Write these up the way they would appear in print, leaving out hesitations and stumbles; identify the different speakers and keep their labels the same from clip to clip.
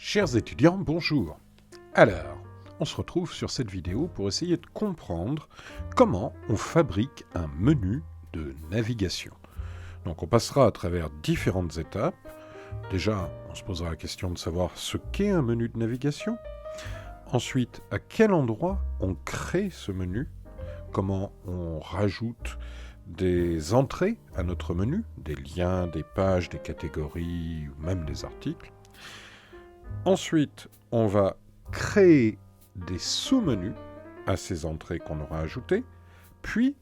Speaker 1: Chers étudiants, bonjour. Alors, on se retrouve sur cette vidéo pour essayer de comprendre comment on fabrique un menu de navigation. Donc on passera à travers différentes étapes. Déjà, on se posera la question de savoir ce qu'est un menu de navigation. Ensuite, à quel endroit on crée ce menu, comment on rajoute des entrées à notre menu, des liens, des pages, des catégories ou même des articles. Ensuite, on va créer des sous-menus à ces entrées qu'on aura ajoutées, puis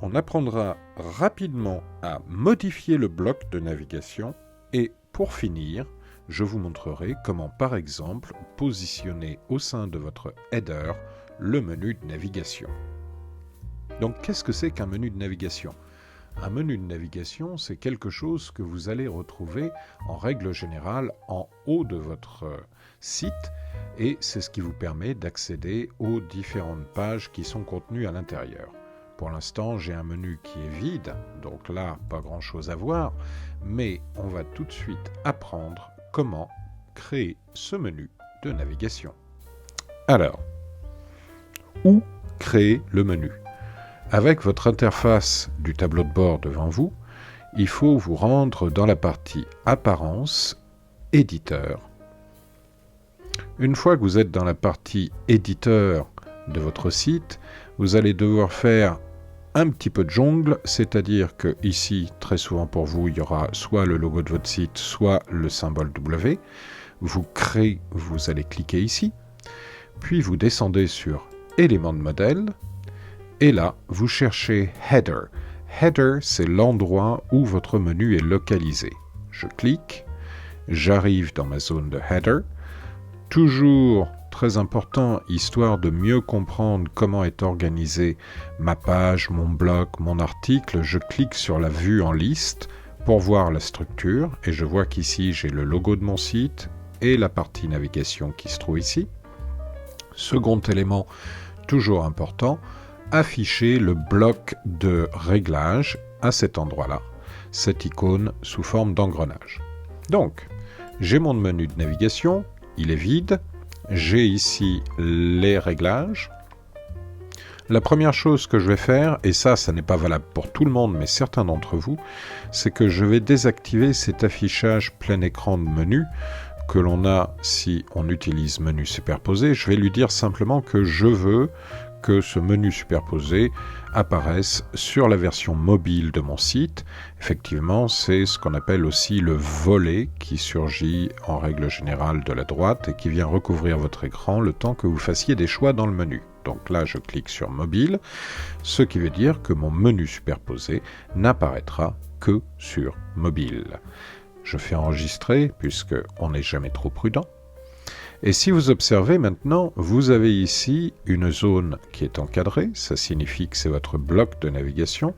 Speaker 1: on apprendra rapidement à modifier le bloc de navigation et pour finir, je vous montrerai comment par exemple positionner au sein de votre header le menu de navigation. Donc qu'est-ce que c'est qu'un menu de navigation ? Un menu de navigation, c'est quelque chose que vous allez retrouver en règle générale en haut de votre site et c'est ce qui vous permet d'accéder aux différentes pages qui sont contenues à l'intérieur. Pour l'instant, j'ai un menu qui est vide, donc là, pas grand-chose à voir, mais on va tout de suite apprendre comment créer ce menu de navigation. Alors, où créer le menu ? Avec votre interface du tableau de bord devant vous, il faut vous rendre dans la partie Apparence, Éditeur. Une fois que vous êtes dans la partie Éditeur de votre site, vous allez devoir faire un petit peu de jongle, c'est-à-dire que ici, très souvent pour vous, il y aura soit le logo de votre site, soit le symbole W. Vous allez cliquer ici, puis vous descendez sur Éléments de modèle, et là, vous cherchez Header. Header, c'est l'endroit où votre menu est localisé. Je clique, j'arrive dans ma zone de Header. Toujours très important, histoire de mieux comprendre comment est organisée ma page, mon bloc, mon article, je clique sur la vue en liste pour voir la structure. Et je vois qu'ici, j'ai le logo de mon site et la partie navigation qui se trouve ici. Second élément, toujours important, afficher le bloc de réglage à cet endroit-là, cette icône sous forme d'engrenage. Donc, j'ai mon menu de navigation, il est vide, j'ai ici les réglages. La première chose que je vais faire, et ça n'est pas valable pour tout le monde, mais certains d'entre vous, c'est que je vais désactiver cet affichage plein écran de menu que l'on a si on utilise menu superposé. Je vais lui dire simplement que je veux que ce menu superposé apparaisse sur la version mobile de mon site. Effectivement, c'est ce qu'on appelle aussi le volet qui surgit en règle générale de la droite et qui vient recouvrir votre écran le temps que vous fassiez des choix dans le menu. Donc là, je clique sur mobile, ce qui veut dire que mon menu superposé n'apparaîtra que sur mobile. Je fais enregistrer puisqu'on n'est jamais trop prudent. Et si vous observez maintenant, vous avez ici une zone qui est encadrée, ça signifie que c'est votre bloc de navigation,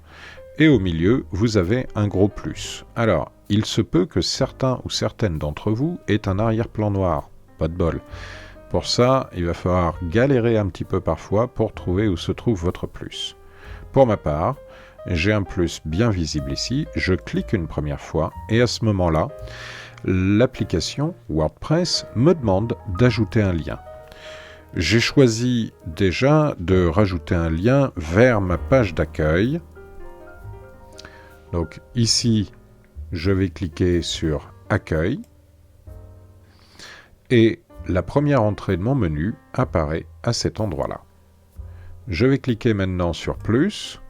Speaker 1: et au milieu, vous avez un gros plus. Alors, il se peut que certains ou certaines d'entre vous aient un arrière-plan noir, pas de bol. Pour ça, il va falloir galérer un petit peu parfois pour trouver où se trouve votre plus. Pour ma part, j'ai un plus bien visible ici, je clique une première fois, et à ce moment-là, l'application WordPress me demande d'ajouter un lien. J'ai choisi déjà de rajouter un lien vers ma page d'accueil. Donc ici, je vais cliquer sur Accueil et la première entrée de mon menu apparaît à cet endroit-là. Je vais cliquer maintenant sur Plus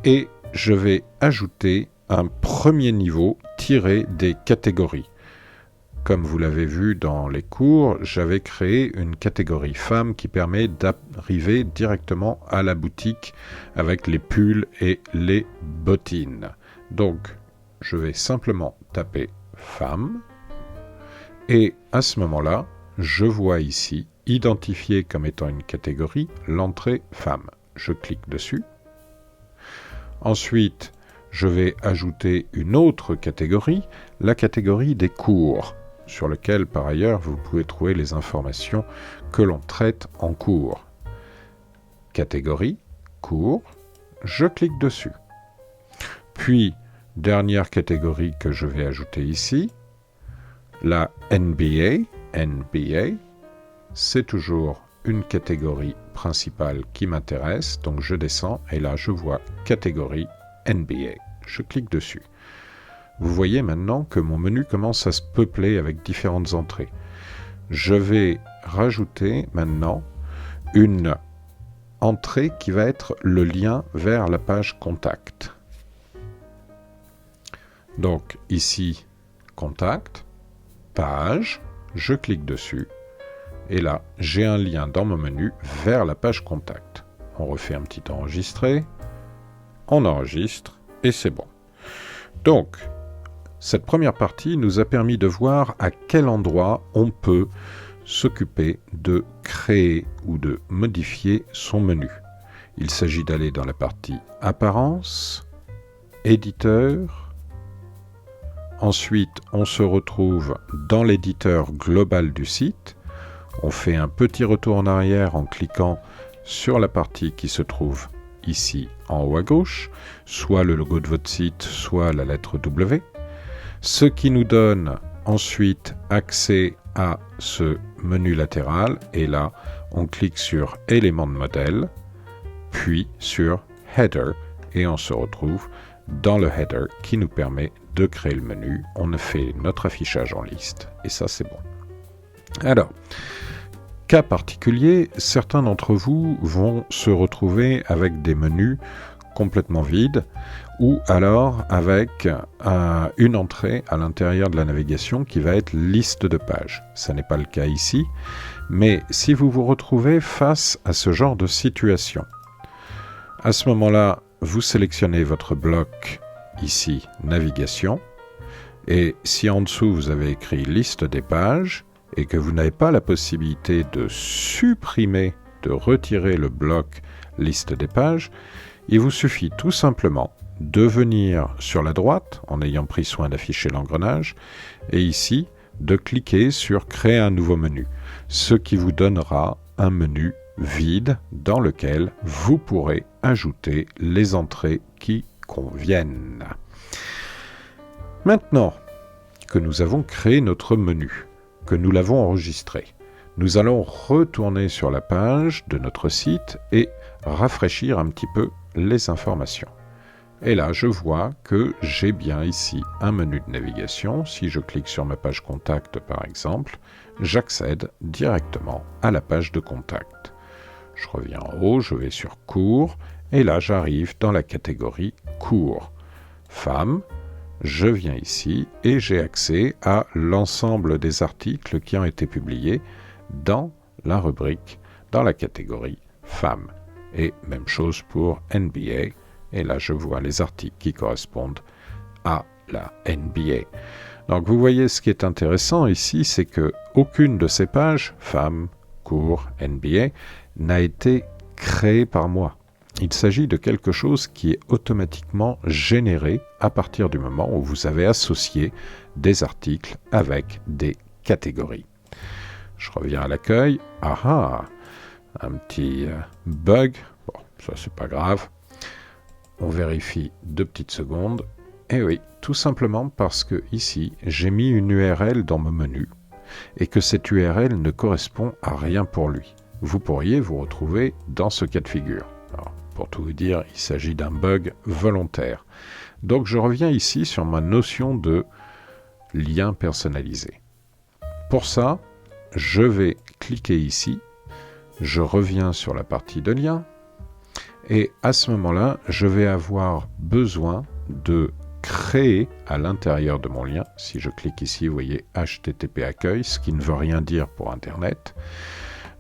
Speaker 1: et je vais ajouter un premier niveau tiré des catégories. Comme vous l'avez vu dans les cours, j'avais créé une catégorie femmes qui permet d'arriver directement à la boutique avec les pulls et les bottines. Donc, je vais simplement taper femmes et à ce moment-là, je vois ici, identifié comme étant une catégorie, l'entrée femmes. Je clique dessus. Ensuite, je vais ajouter une autre catégorie, la catégorie des cours, sur lequel par ailleurs vous pouvez trouver les informations que l'on traite en cours. Catégorie, cours, je clique dessus. Puis, dernière catégorie que je vais ajouter ici, la NBA, NBA. C'est toujours une catégorie principale qui m'intéresse, donc je descends et là je vois catégorie NBA. Je clique dessus. Vous voyez maintenant que mon menu commence à se peupler avec différentes entrées. Je vais rajouter maintenant une entrée qui va être le lien vers la page Contact. Donc ici, Contact, page, je clique dessus et là, j'ai un lien dans mon menu vers la page Contact. On refait un petit enregistré, on enregistre et c'est bon. Donc, cette première partie nous a permis de voir à quel endroit on peut s'occuper de créer ou de modifier son menu. Il s'agit d'aller dans la partie Apparence, Éditeur. Ensuite, on se retrouve dans l'éditeur global du site. On fait un petit retour en arrière en cliquant sur la partie qui se trouve ici en haut à gauche, soit le logo de votre site, soit la lettre W. Ce qui nous donne ensuite accès à ce menu latéral, et là, on clique sur éléments de modèle, puis sur Header, et on se retrouve dans le Header qui nous permet de créer le menu. On a fait notre affichage en liste, et ça c'est bon. Alors, cas particulier, certains d'entre vous vont se retrouver avec des menus complètement vides, ou alors avec une entrée à l'intérieur de la navigation qui va être liste de pages. Ce n'est pas le cas ici, mais si vous vous retrouvez face à ce genre de situation, à ce moment-là, vous sélectionnez votre bloc ici, navigation, et si en dessous vous avez écrit liste des pages, et que vous n'avez pas la possibilité de supprimer, de retirer le bloc liste des pages, il vous suffit tout simplement de venir sur la droite, en ayant pris soin d'afficher l'engrenage, et ici, de cliquer sur Créer un nouveau menu, ce qui vous donnera un menu vide dans lequel vous pourrez ajouter les entrées qui conviennent. Maintenant que nous avons créé notre menu, que nous l'avons enregistré, nous allons retourner sur la page de notre site et rafraîchir un petit peu les informations. Et là, je vois que j'ai bien ici un menu de navigation. Si je clique sur ma page Contact, par exemple, j'accède directement à la page de Contact. Je reviens en haut, je vais sur Cours, et là, j'arrive dans la catégorie Cours. Femmes, je viens ici et j'ai accès à l'ensemble des articles qui ont été publiés dans la rubrique, dans la catégorie Femmes. Et même chose pour NBA. Et là, je vois les articles qui correspondent à la NBA. Donc, vous voyez, ce qui est intéressant ici, c'est que aucune de ces pages, Femmes, Cours, NBA, n'a été créée par moi. Il s'agit de quelque chose qui est automatiquement généré à partir du moment où vous avez associé des articles avec des catégories. Je reviens à l'accueil. Ah ah, un petit bug. Bon, ça c'est pas grave. On vérifie 2 petites secondes. Et oui, tout simplement parce que ici, j'ai mis une URL dans mon menu et que cette URL ne correspond à rien pour lui. Vous pourriez vous retrouver dans ce cas de figure. Alors, pour tout vous dire, il s'agit d'un bug volontaire. Donc je reviens ici sur ma notion de lien personnalisé. Pour ça, je vais cliquer ici, je reviens sur la partie de lien, et à ce moment-là, je vais avoir besoin de créer à l'intérieur de mon lien, si je clique ici, vous voyez HTTP accueil, ce qui ne veut rien dire pour Internet,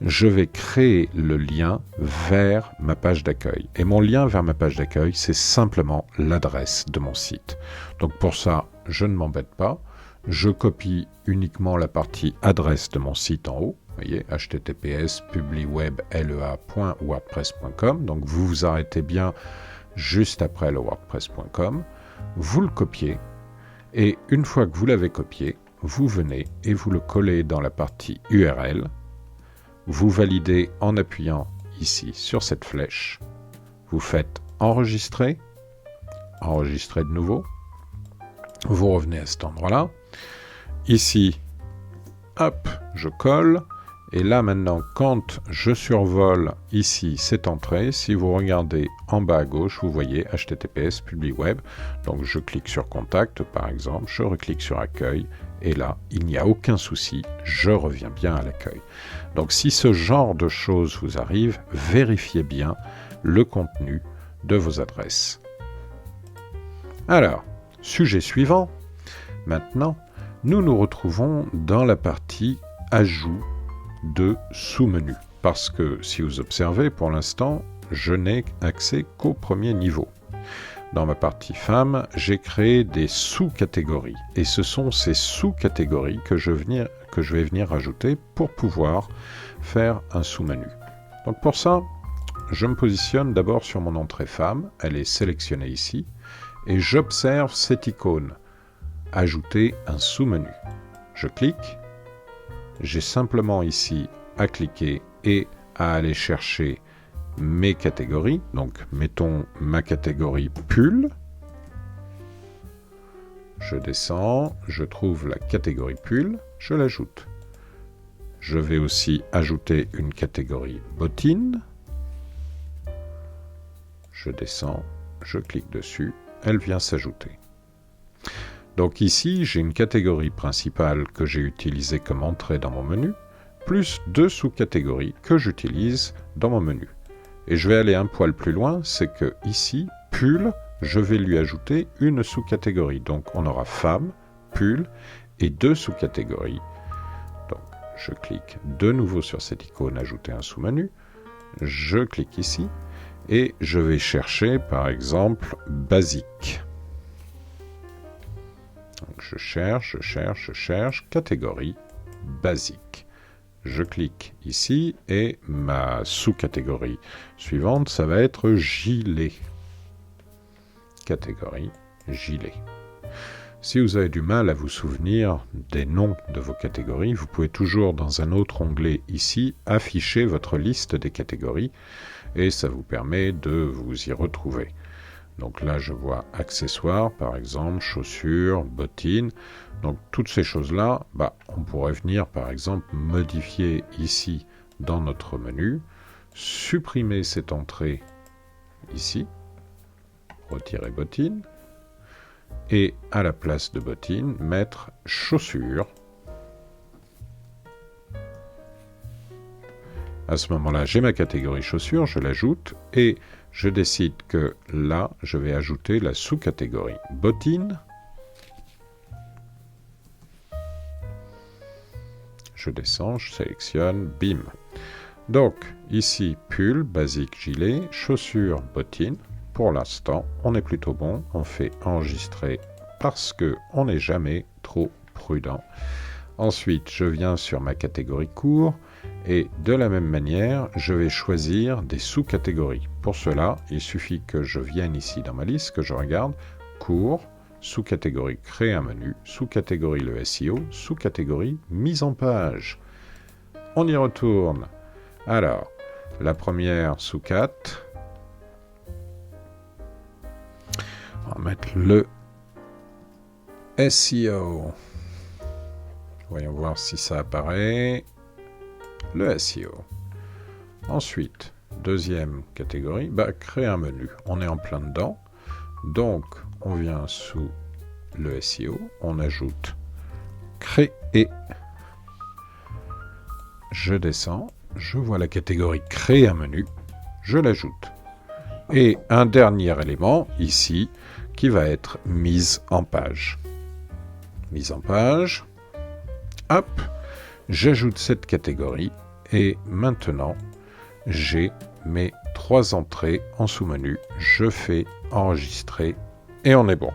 Speaker 1: je vais créer le lien vers ma page d'accueil. Et mon lien vers ma page d'accueil, c'est simplement l'adresse de mon site. Donc pour ça, je ne m'embête pas. Je copie uniquement la partie adresse de mon site en haut. Vous voyez, https publiweblea.wordpress.com. Donc vous vous arrêtez bien juste après le wordpress.com. Vous le copiez. Et une fois que vous l'avez copié, vous venez et vous le collez dans la partie URL. Vous validez en appuyant ici sur cette flèche. Vous faites enregistrer, enregistrer de nouveau. Vous revenez à cet endroit-là. Ici, hop, je colle. Et là maintenant, quand je survole ici cette entrée, si vous regardez en bas à gauche, vous voyez HTTPS public web. Donc je clique sur Contact par exemple, je reclique sur Accueil, et là, il n'y a aucun souci, je reviens bien à l'accueil. Donc si ce genre de choses vous arrive, vérifiez bien le contenu de vos adresses. Alors, sujet suivant. Maintenant, nous nous retrouvons dans la partie Ajout de sous-menu. Parce que, si vous observez, pour l'instant, je n'ai accès qu'au premier niveau. Dans ma partie femmes, j'ai créé des sous-catégories. Et ce sont ces sous-catégories que je vais venir ajouter pour pouvoir faire un sous-menu. Donc pour ça, je me positionne d'abord sur mon entrée femme. Elle est sélectionnée ici. Et j'observe cette icône. Ajouter un sous-menu. Je clique. J'ai simplement ici à cliquer et à aller chercher mes catégories. Donc, mettons ma catégorie pull. Je descends, je trouve la catégorie pull, je l'ajoute. Je vais aussi ajouter une catégorie bottine. Je descends, je clique dessus, elle vient s'ajouter. Donc ici, j'ai une catégorie principale que j'ai utilisée comme entrée dans mon menu, plus deux sous-catégories que j'utilise dans mon menu. Et je vais aller un poil plus loin, c'est que ici, pull, je vais lui ajouter une sous-catégorie. Donc on aura femme, pull et deux sous-catégories. Donc je clique de nouveau sur cette icône, ajouter un sous-menu. Je clique ici et je vais chercher par exemple basique. Donc je cherche, catégorie basique. Je clique ici et ma sous-catégorie suivante, ça va être gilet. Catégorie gilet. Si vous avez du mal à vous souvenir des noms de vos catégories, vous pouvez toujours dans un autre onglet ici afficher votre liste des catégories et ça vous permet de vous y retrouver. Donc là, je vois accessoires, par exemple, chaussures, bottines. Donc toutes ces choses-là, on pourrait venir, par exemple, modifier ici dans notre menu, supprimer cette entrée ici, retirer bottines, et à la place de bottines, mettre chaussures. À ce moment-là, j'ai ma catégorie chaussures, je l'ajoute, et je décide que là, je vais ajouter la sous-catégorie bottines. Je descends, je sélectionne, bim. Donc, ici, pull, basique, gilet, chaussures, bottines. Pour l'instant, on est plutôt bon. On fait enregistrer parce qu'on n'est jamais trop prudent. Ensuite, je viens sur ma catégorie cours. Et de la même manière, je vais choisir des sous-catégories. Pour cela, il suffit que je vienne ici dans ma liste, que je regarde cours, sous-catégorie créer un menu, sous-catégorie le SEO, sous-catégorie mise en page. On y retourne. Alors, la première sous-cat. On va mettre le SEO. Voyons voir si ça apparaît. Le SEO. Ensuite, deuxième catégorie, créer un menu. On est en plein dedans. Donc, on vient sous le SEO, on ajoute créer. Je descends, je vois la catégorie créer un menu, je l'ajoute. Et un dernier élément ici qui va être mise en page. Mise en page. Hop. J'ajoute cette catégorie et maintenant j'ai mes 3 entrées en sous-menu. Je fais enregistrer et on est bon.